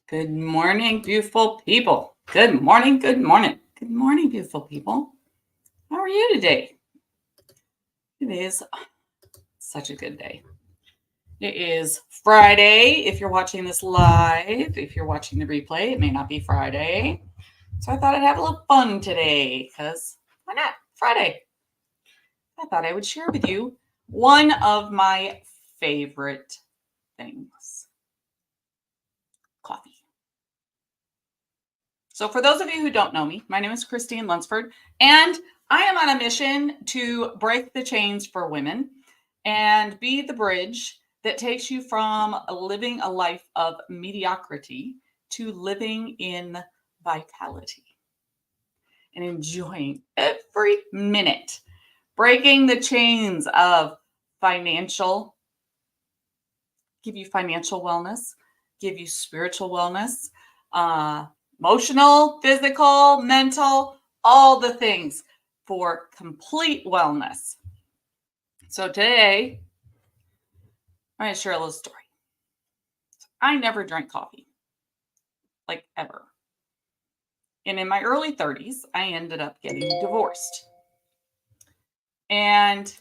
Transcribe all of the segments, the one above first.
Good morning, beautiful people. Good morning, good morning. Good morning, beautiful people. How are you today? It is such a good day. It is Friday. If you're watching this live, if you're watching the replay, it may not be Friday. So I thought I'd have a little fun today because why not? Friday. I thought I would share with you one of my favorite things, coffee. So for those of you who don't know me, my name is Christine Lunsford, and I am on a mission to break the chains for women and be the bridge that takes you from living a life of mediocrity to living in vitality and enjoying every minute, breaking the chains of give you financial wellness, give you spiritual wellness, emotional, physical, mental, all the things for complete wellness. So today, I'm going to share a little story. I never drank coffee, like ever. And in my early 30s, I ended up getting divorced. And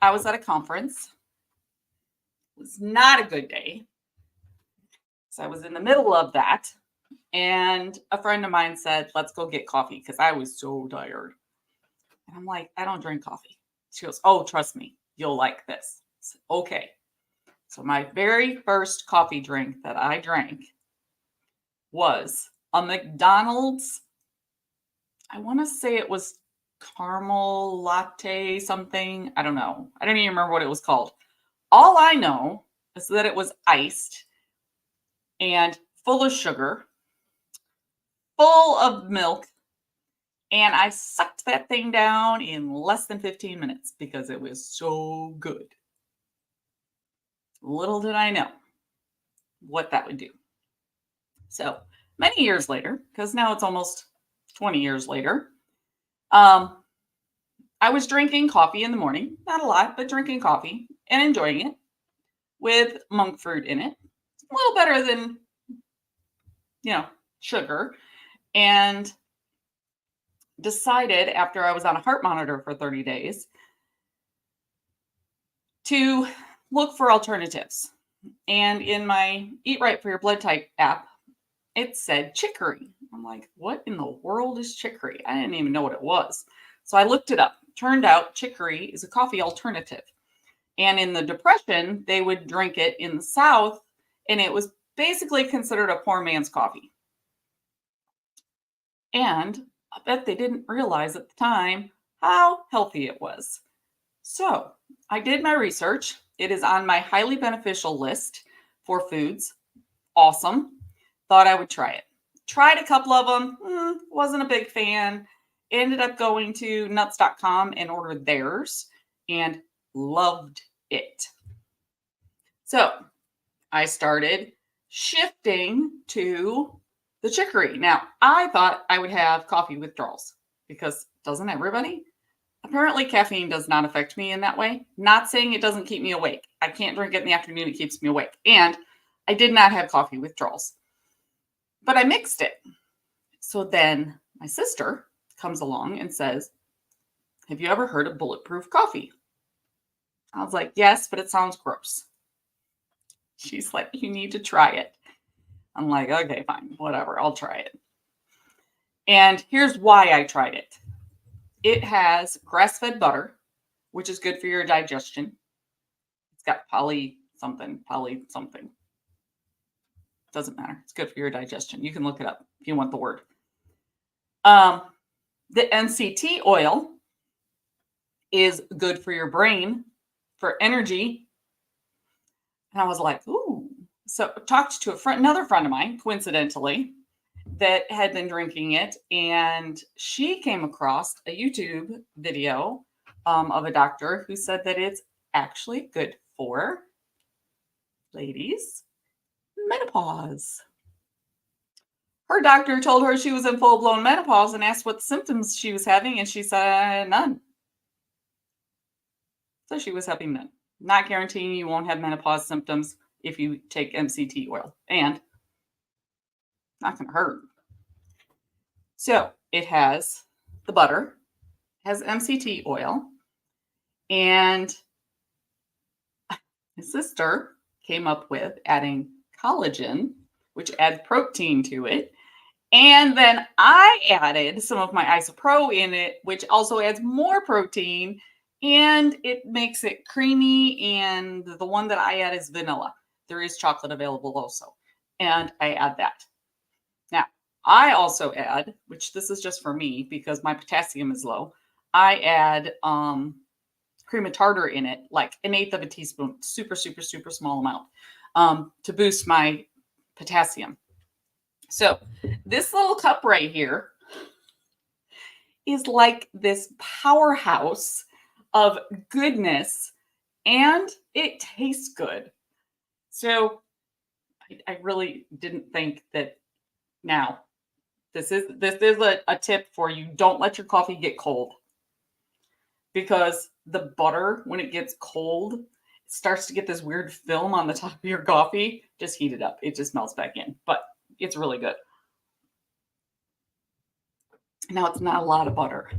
I was at a conference. It was not a good day. So I was in the middle of that. And a friend of mine said, let's go get coffee because I was so tired. And I'm like, I don't drink coffee. She goes, oh, trust me, you'll like this. I said, okay. So my very first coffee drink that I drank was a McDonald's. I want to say it was caramel latte something. I don't know. I don't even remember what it was called. All I know is that it was iced and full of sugar, full of milk, and I sucked that thing down in less than 15 minutes because it was so good. Little did I know what that would do. So many years later, because now it's almost 20 years later, I was drinking coffee in the morning, not a lot, but drinking coffee and enjoying it with monk fruit in it. A little better than, sugar. And decided after I was on a heart monitor for 30 days to look for alternatives. And in my Eat Right for Your Blood Type app, it said chicory. I'm like, what in the world is chicory? I didn't even know what it was. So I looked it up. Turned out chicory is a coffee alternative. And in the Depression, they would drink it in the South, and it was basically considered a poor man's coffee. And I bet they didn't realize at the time how healthy it was. So I did my research. It is on my highly beneficial list for foods. Awesome. Thought I would try it. Tried a couple of them. Wasn't a big fan. Ended up going to nuts.com and ordered theirs and loved it. So I started shifting to the chicory. Now, I thought I would have coffee withdrawals because doesn't everybody? Apparently, caffeine does not affect me in that way. Not saying it doesn't keep me awake. I can't drink it in the afternoon. It keeps me awake. And I did not have coffee withdrawals. But I mixed it. So then my sister comes along and says, have you ever heard of Bulletproof Coffee? I was like, yes, but it sounds gross. She's like, you need to try it. I'm like, okay, fine, whatever, I'll try it. And here's why I tried it. It has grass-fed butter, which is good for your digestion. It's got poly something. Doesn't matter. It's good for your digestion. You can look it up if you want the word. The MCT oil is good for your brain, for energy. And I was like, ooh. So I talked to another friend of mine, coincidentally, that had been drinking it. And she came across a YouTube video of a doctor who said that it's actually good for ladies, menopause. Her doctor told her she was in full-blown menopause and asked what symptoms she was having, and she said none. So she was having none. Not guaranteeing you won't have menopause symptoms if you take MCT oil. And Not going to hurt. So it has the butter, has MCT oil, and my sister came up with adding collagen, which adds protein to it. And then I added some of my isopro in it, which also adds more protein and it makes it creamy. And the one that I add is vanilla. There is chocolate available also. And I add that. Now, I also add, which this is just for me because my potassium is low, I add cream of tartar in it, like 1/8 of a teaspoon, super, super, super small amount, to boost my potassium. So this little cup right here is like this powerhouse of goodness, and it tastes good. So I really didn't think that. Now, this is a tip for you. Don't let your coffee get cold, because the butter, when it gets cold, starts to get this weird film on the top of your coffee. Just heat it up. It just melts back in, but it's really good. Now, it's not a lot of butter.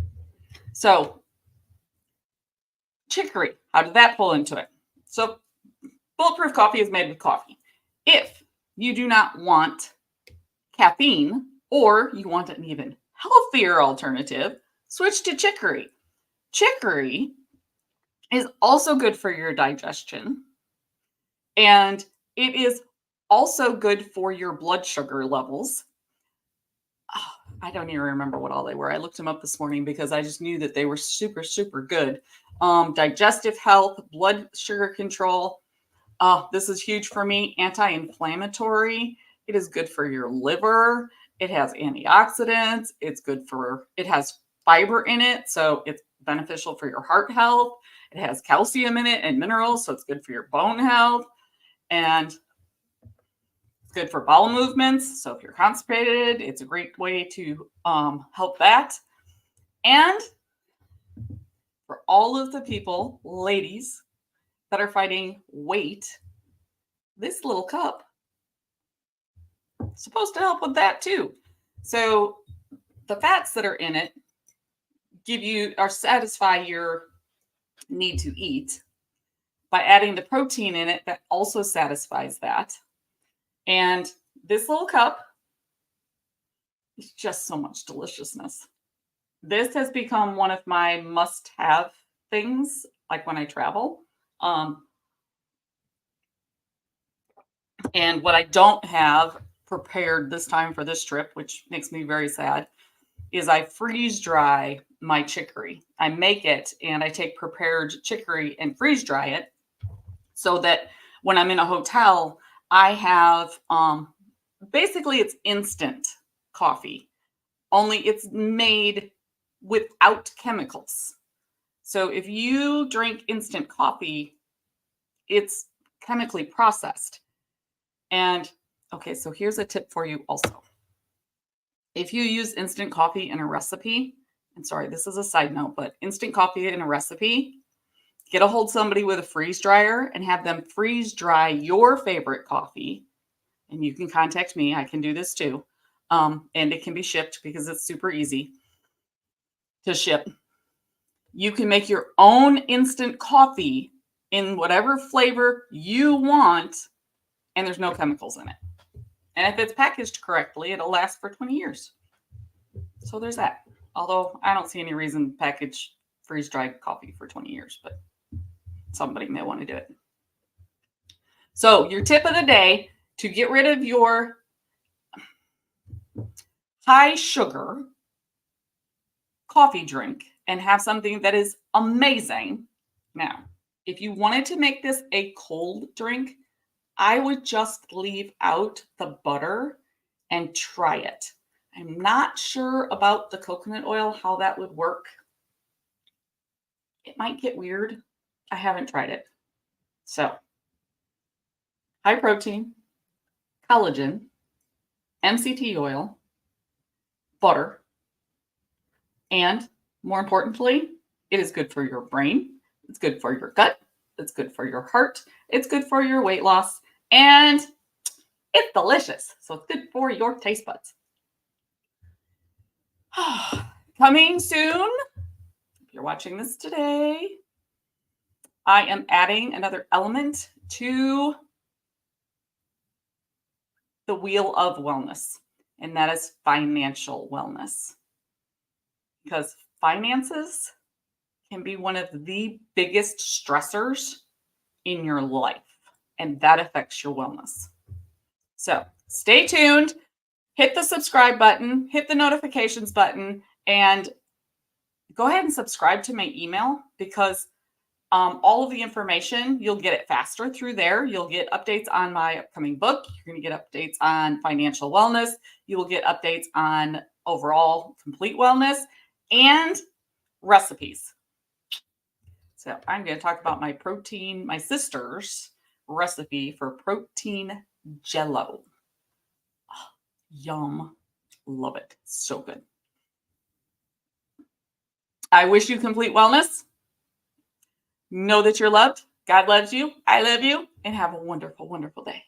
So chicory, how did that pull into it? So Bulletproof Coffee is made with coffee. If you do not want caffeine, or you want an even healthier alternative, switch to chicory. Chicory is also good for your digestion, and it is also good for your blood sugar levels. Oh, I don't even remember what all they were. I looked them up this morning because I just knew that they were super, super good. Digestive health, blood sugar control. This is huge for me. Anti-inflammatory. It is good for your liver. It has antioxidants. It has fiber in it, so it's beneficial for your heart health. It has calcium in it and minerals, so it's good for your bone health. And it's good for bowel movements. So if you're constipated, it's a great way to help that. And for all of the people, ladies, that are fighting weight, this little cup is supposed to help with that too. So the fats that are in it satisfy your need to eat by adding the protein in it that also satisfies that. And this little cup is just so much deliciousness. This has become one of my must-have things, like when I travel. And what I don't have prepared this time for this trip, which makes me very sad, is I freeze dry my chicory. I make it and I take prepared chicory and freeze dry it so that when I'm in a hotel, I have basically it's instant coffee, only it's made without chemicals. So if you drink instant coffee, it's chemically processed. And okay, so here's a tip for you also. If you use instant coffee in a recipe, and sorry, this is a side note, but instant coffee in a recipe, get a hold of somebody with a freeze dryer and have them freeze dry your favorite coffee. And you can contact me. I can do this too. And it can be shipped because it's super easy to ship. You can make your own instant coffee in whatever flavor you want, and there's no chemicals in it. And if it's packaged correctly, it'll last for 20 years. So there's that. Although I don't see any reason to package freeze-dried coffee for 20 years, but somebody may want to do it. So your tip of the day to get rid of your high sugar coffee drink and have something that is amazing. Now, if you wanted to make this a cold drink, I would just leave out the butter and try it. I'm not sure about the coconut oil, how that would work. It might get weird. I haven't tried it. So, high protein, collagen, MCT oil, butter, and more importantly, it is good for your brain. It's good for your gut. It's good for your heart. It's good for your weight loss. And It's delicious. So it's good for your taste buds. Coming soon, if you're watching this today, I am adding another element to the wheel of wellness, and that is financial wellness. Because finances can be one of the biggest stressors in your life, and that affects your wellness. So stay tuned, hit the subscribe button, hit the notifications button, and go ahead and subscribe to my email, because all of the information, you'll get it faster through there. You'll get updates on my upcoming book. You're going to get updates on financial wellness. You will get updates on overall complete wellness and recipes. So I'm going to talk about my sister's recipe for protein jello. Oh, yum. Love it. So good. I wish you complete wellness. Know that you're loved. God loves you. I love you. And have a wonderful, wonderful day.